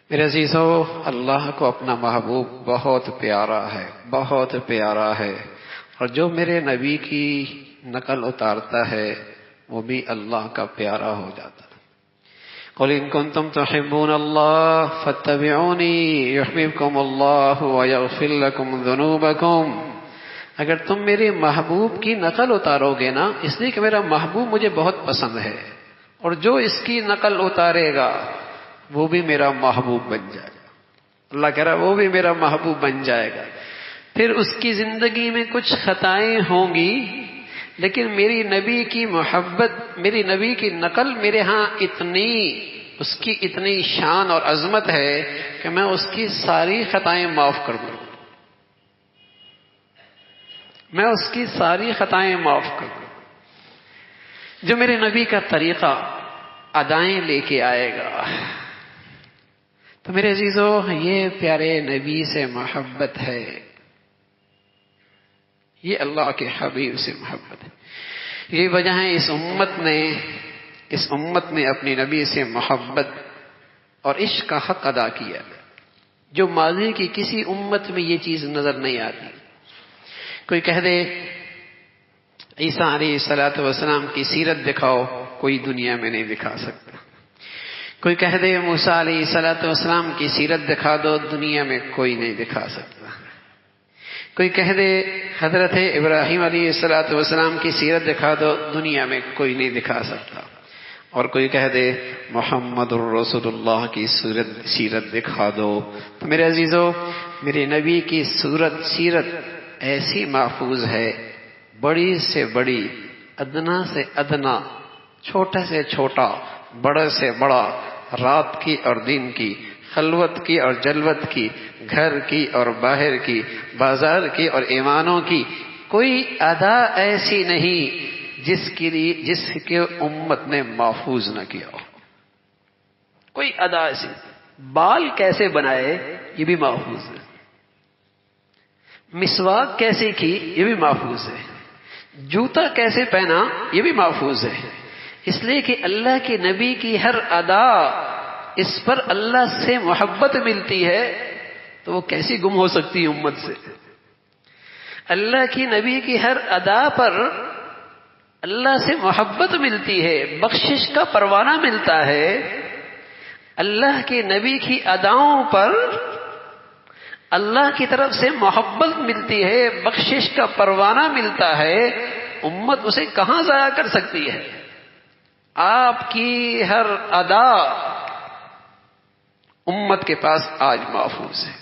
میرے عزیزو، اللہ کو اپنا محبوب بہت پیارا ہے، بہت پیارا ہے، اور جو میرے نبی کی نقل اتارتا ہے وہ بھی اللہ کا پیارا ہو جاتا ہے۔ قل ان کنتم تحبون اللہ فاتبعونی یحببکم اللہ ویغفر لکم ذنوبکم۔ اگر تم میرے محبوب کی نقل اتارو گے نا، اس لیے کہ میرا محبوب مجھے بہت پسند ہے، اور جو اس کی نقل اتارے گا وہ بھی میرا محبوب بن جائے گا۔ اللہ کہہ رہا ہے وہ بھی میرا محبوب بن جائے گا۔ پھر اس کی زندگی میں کچھ خطائیں ہوں گی، لیکن میری نبی کی محبت، میری نبی کی نقل میرے ہاں اتنی، اس کی اتنی شان اور عظمت ہے کہ میں اس کی ساری خطائیں معاف کر دوں، میں اس کی ساری خطائیں معاف کر دوں۔ جو میرے نبی کا طریقہ ادائیں لے کے آئے گا، تو میرے عزیزو یہ پیارے نبی سے محبت ہے، یہ اللہ کے حبیب سے محبت ہے۔ یہ وجہ ہے اس امت نے اپنی نبی سے محبت اور عشق کا حق ادا کیا، جو ماضی کی کسی امت میں یہ چیز نظر نہیں آتی۔ کوئی کہہ دے عیسیٰ علیہ الصلوۃ والسلام کی سیرت دکھاؤ، کوئی دنیا میں نہیں دکھا سکتا۔ کوئی کہہ دے موسیٰ علیہ الصلوۃ والسلام کی سیرت دکھا دو، دنیا میں کوئی نہیں دکھا سکتا۔ کوئی کہہ دے حضرت ابراہیم علیہ الصلوۃ والسلام کی سیرت دکھا دو، دنیا میں کوئی نہیں دکھا سکتا۔ اور کوئی کہہ دے محمد الرسول اللہ کی سیرت دکھا دو۔ تو میرے عزیزو، میرے نبی کی سیرت ایسی محفوظ ہے، بڑی سے بڑی، ادنا سے ادنا، چھوٹا سے چھوٹا، بڑے سے بڑا، رات کی اور دن کی، خلوت کی اور جلوت کی، گھر کی اور باہر کی، بازار کی اور ایوانوں کی، کوئی ادا ایسی نہیں جس کے امت نے محفوظ نہ کیا ہو۔ کوئی ادا ایسی، بال کیسے بنائے یہ بھی محفوظ ہے، مسواک کیسے کی یہ بھی محفوظ ہے، جوتا کیسے پہنا یہ بھی محفوظ ہے۔ اس لیے کہ اللہ کے نبی کی ہر ادا، اس پر اللہ سے محبت ملتی ہے، تو وہ کیسی گم ہو سکتی ہے امت سے؟ اللہ کی نبی کی ہر ادا پر اللہ سے محبت ملتی ہے، بخشش کا پروانہ ملتا ہے۔ اللہ کے نبی کی اداؤں پر اللہ کی طرف سے محبت ملتی ہے، بخشش کا پروانہ ملتا ہے، امت اسے کہاں ضائع کر سکتی ہے؟ آپ کی ہر ادا امت کے پاس آج محفوظ ہے۔